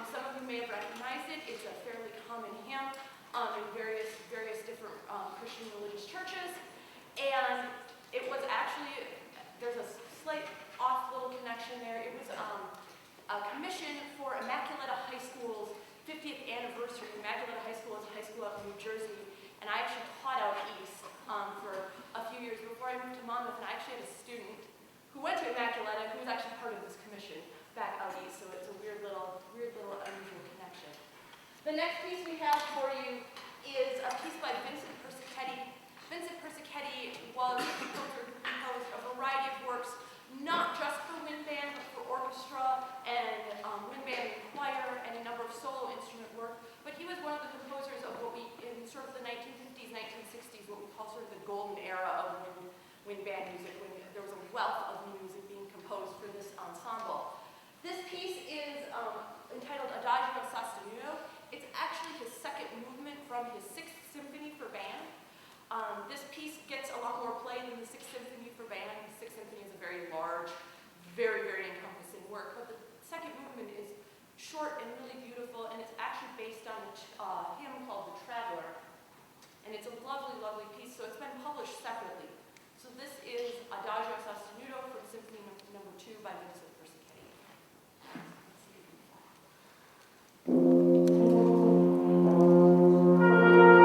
Some of you may have recognized it. It's a fairly common hymn in various different Christian religious churches. And it was actually, there's a slight off little connection there. It was a commission for Immaculata High School's 50th anniversary. Immaculata High School is a high school out in New Jersey, and I actually taught out east for a few years before I moved to Monmouth, and I actually had a student who went to Immaculata who was actually part of this commission back out east, so it's a weird little unusual connection. The next piece we have for you is a piece by Vincent Persichetti. Vincent Persichetti was a composer who composed a variety of works, not just for wind band, but for orchestra and wind band and choir and a number of solo instrument work. But he was one of the composers of what we, in sort of the 1950s, 1960s, what we call sort of the golden era of wind band music, when there was a wealth of new music being composed for this ensemble. This piece is entitled Adagio Sostenuto. It's actually his second movement from his Sixth Symphony for band. This piece gets a lot more play than the Sixth Symphony for band. The Sixth Symphony is a very large, very encompassing work, but the second movement is short and really beautiful, and it's actually based on a hymn called The Traveler. And it's a lovely piece, so it's been published separately. So this is Adagio Sostenuto from Symphony Number 2 by Vincent Persichetti. Let's see if we can find it.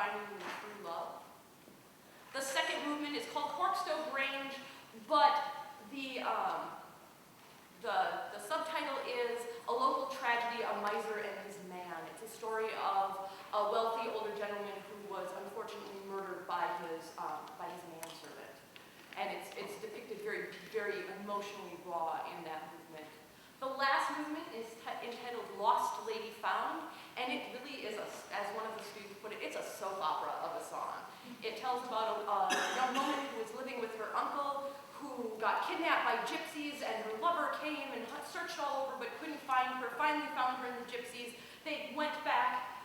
finding your true love. The second movement is called Corkstone Grange, but the subtitle is A Local Tragedy, A Miser and His Man. It's a story of a wealthy older gentleman who was unfortunately murdered by his manservant. And it's depicted very, very emotionally raw in that movement. The last movement is entitled Lost Lady Found, and it really is, as one of the students put it, it's a soap opera of a song. It tells about a young woman who was living with her uncle who got kidnapped by gypsies, and her lover came and searched all over but couldn't find her, finally found her in the gypsies. They went back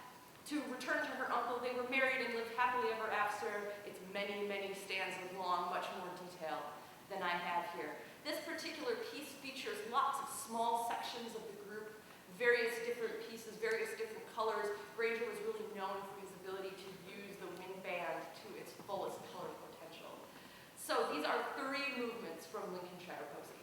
to return to her uncle. They were married and lived happily ever after. It's many, many stanzas long, much more detail than I have here. This particular piece features lots of small sections of the group, various different pieces, various different colors. Granger was really known for his ability to use the wind band to its fullest color potential. So these are 3 movements from Lincolnshire Posy.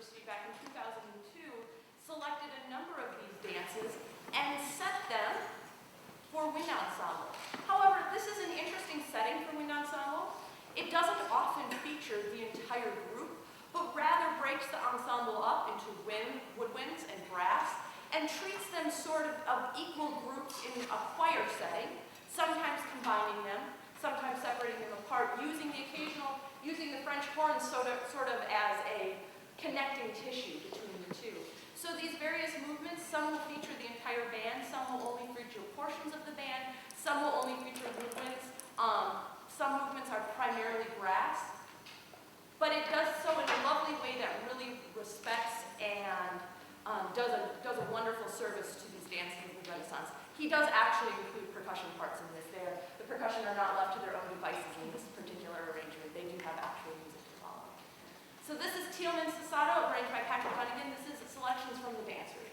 University back in 2002 selected a number of these dances and set them for wind ensemble. However, this is an interesting setting for wind ensemble. It doesn't often feature the entire group, but rather breaks the ensemble up into woodwinds and brass, and treats them sort of equal groups in a choir setting, sometimes combining them, sometimes separating them apart, using the French horn sort of as a connecting tissue between the two. So these various movements, some will feature the entire band, some will only feature portions of the band, some will only feature movements. Some movements are primarily brass, but it does so in a lovely way that really respects and does a wonderful service to these dances of the Renaissance. He does actually include percussion parts in this. The percussion are not left to their own devices in this particular arrangement. They do have actual music to follow. So this is Thielemann Susato, arranged by Patrick Dunnigan. This is selections from the dance read.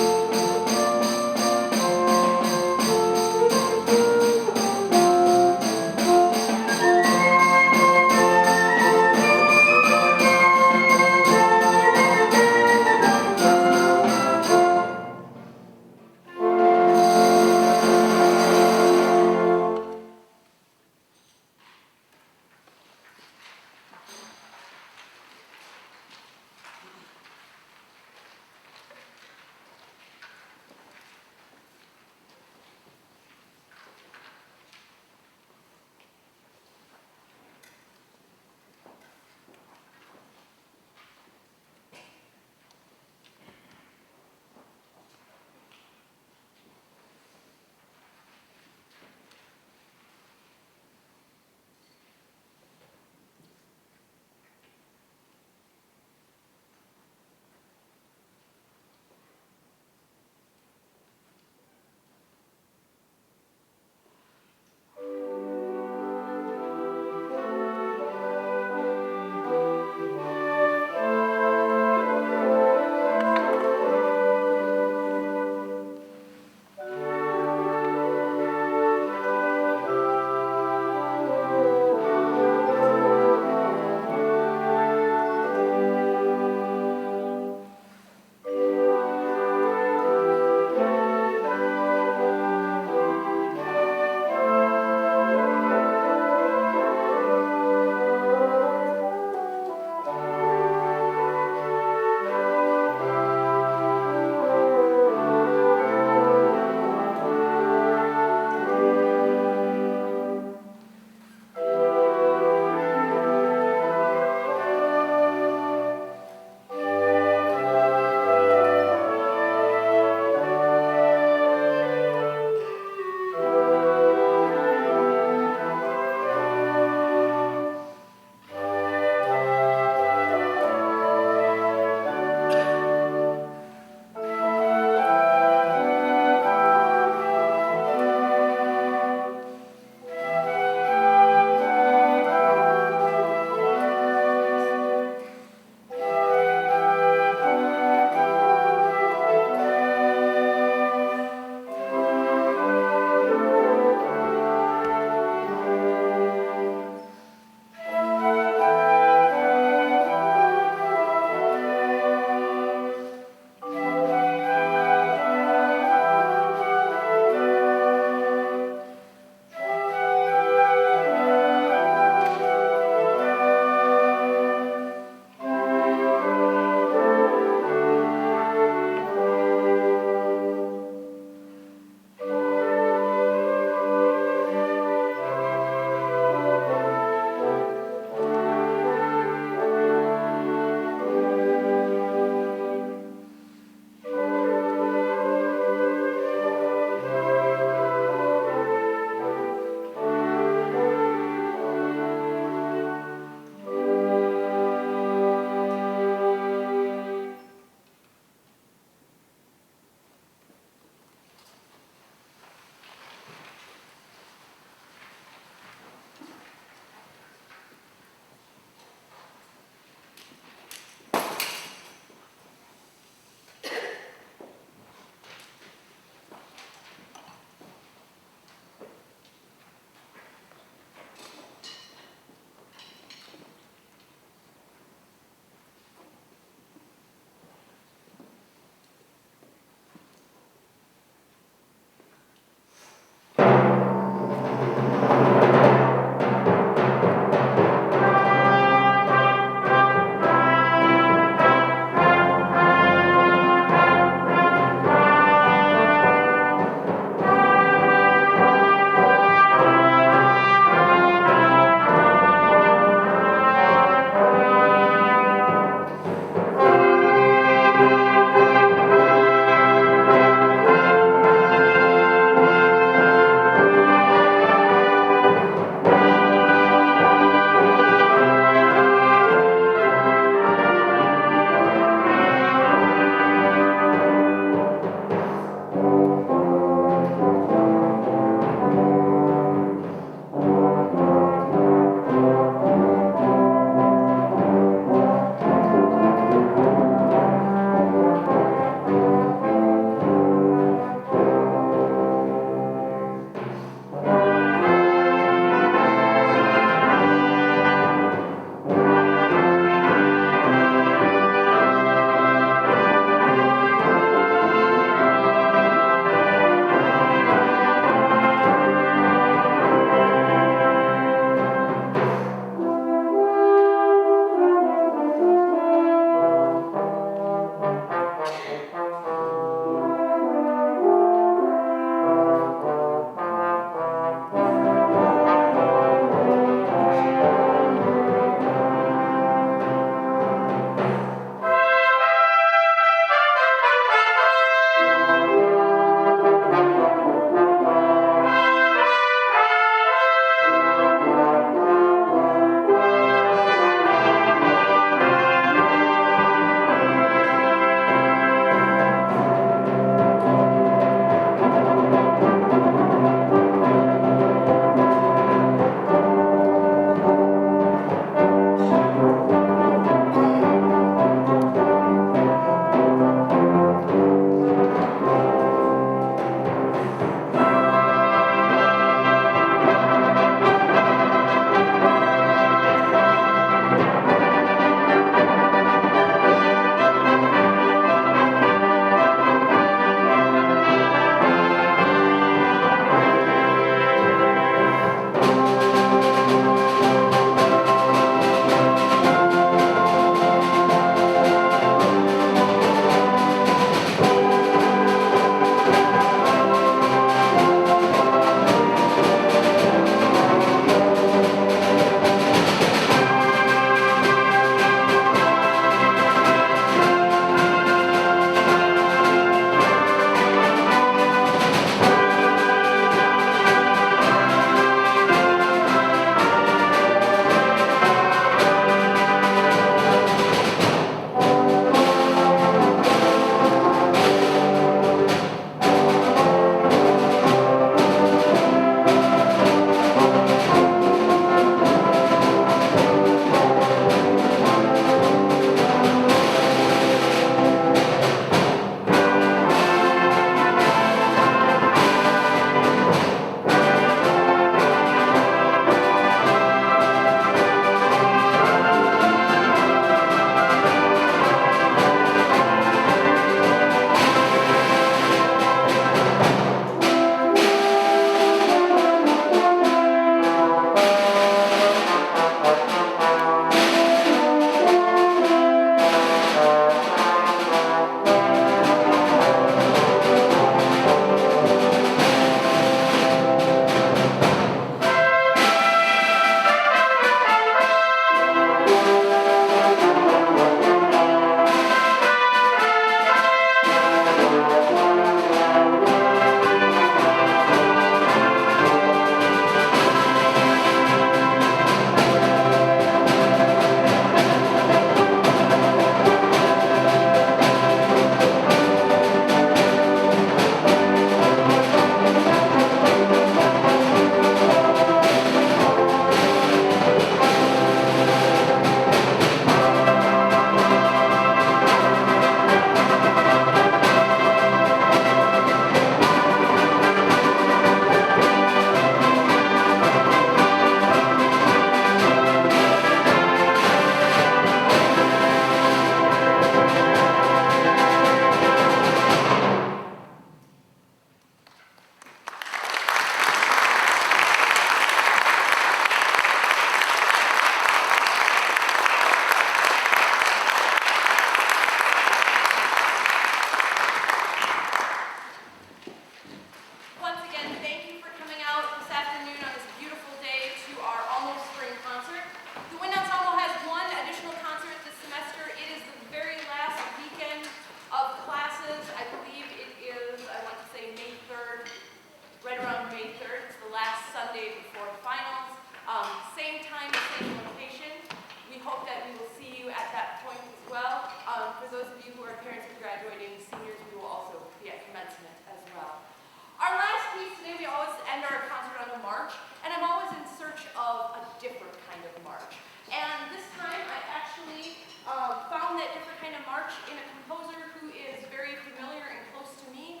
march in a composer who is very familiar and close to me.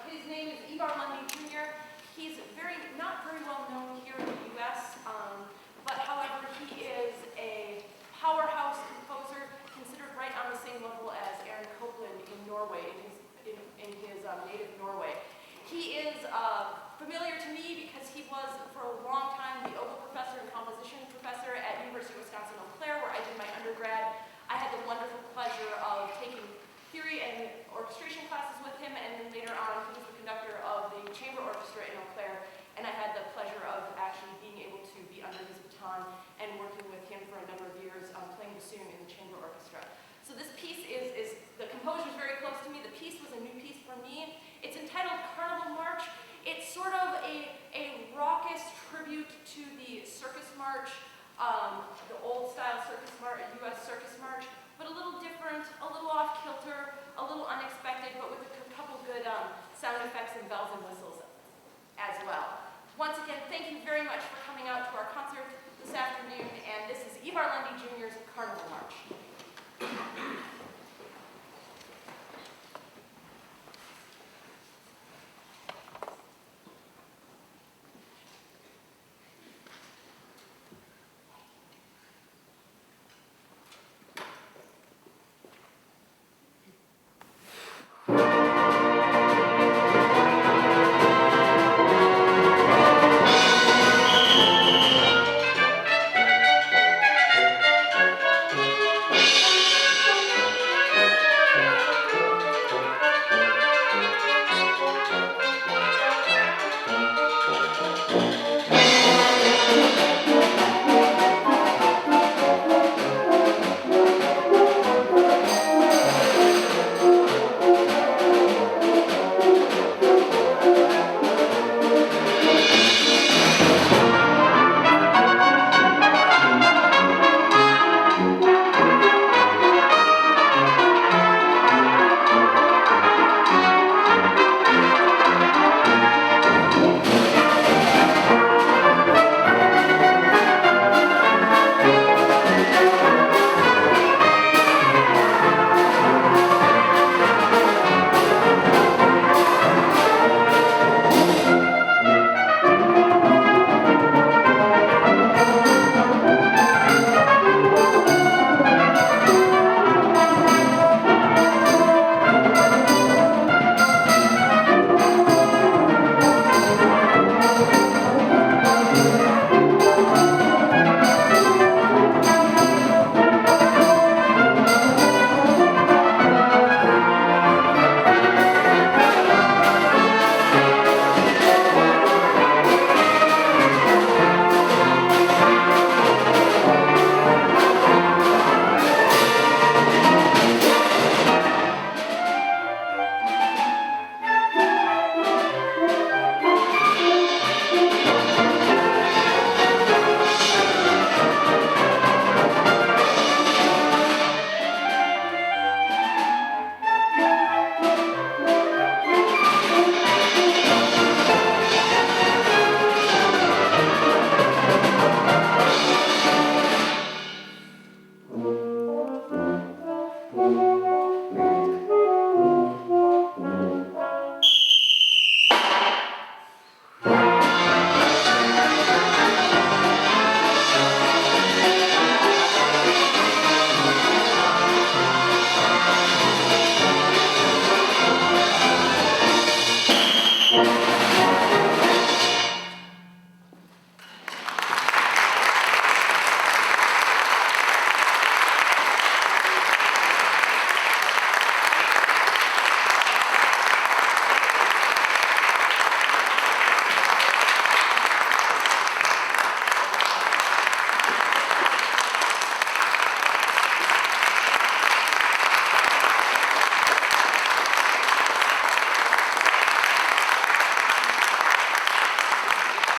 His name is Ivar Lundy Jr. He's not very well known here in the U.S., but however, he is a powerhouse composer, considered right on the same level as Aaron Copland in Norway, in his native Norway. He is familiar to me because he was, for a long time, the oboe professor and composition professor at University of Wisconsin-Eau Claire, where I did my undergrad. I had the wonderful pleasure of taking theory and orchestration classes with him, and then later on, he was the conductor of the chamber orchestra in Eau Claire, and I had the pleasure of actually being able to be under his baton and working with him for a number of years, playing bassoon in the chamber orchestra. So this piece is the composer is very close to me. The piece was a new piece for me. It's entitled Carnival March. It's sort of a raucous tribute to the circus march, the old style circus march, U.S. circus march, but a little different, a little off kilter, a little unexpected, but with a couple good sound effects and bells and whistles as well. Once again, thank you very much for coming out to our concert.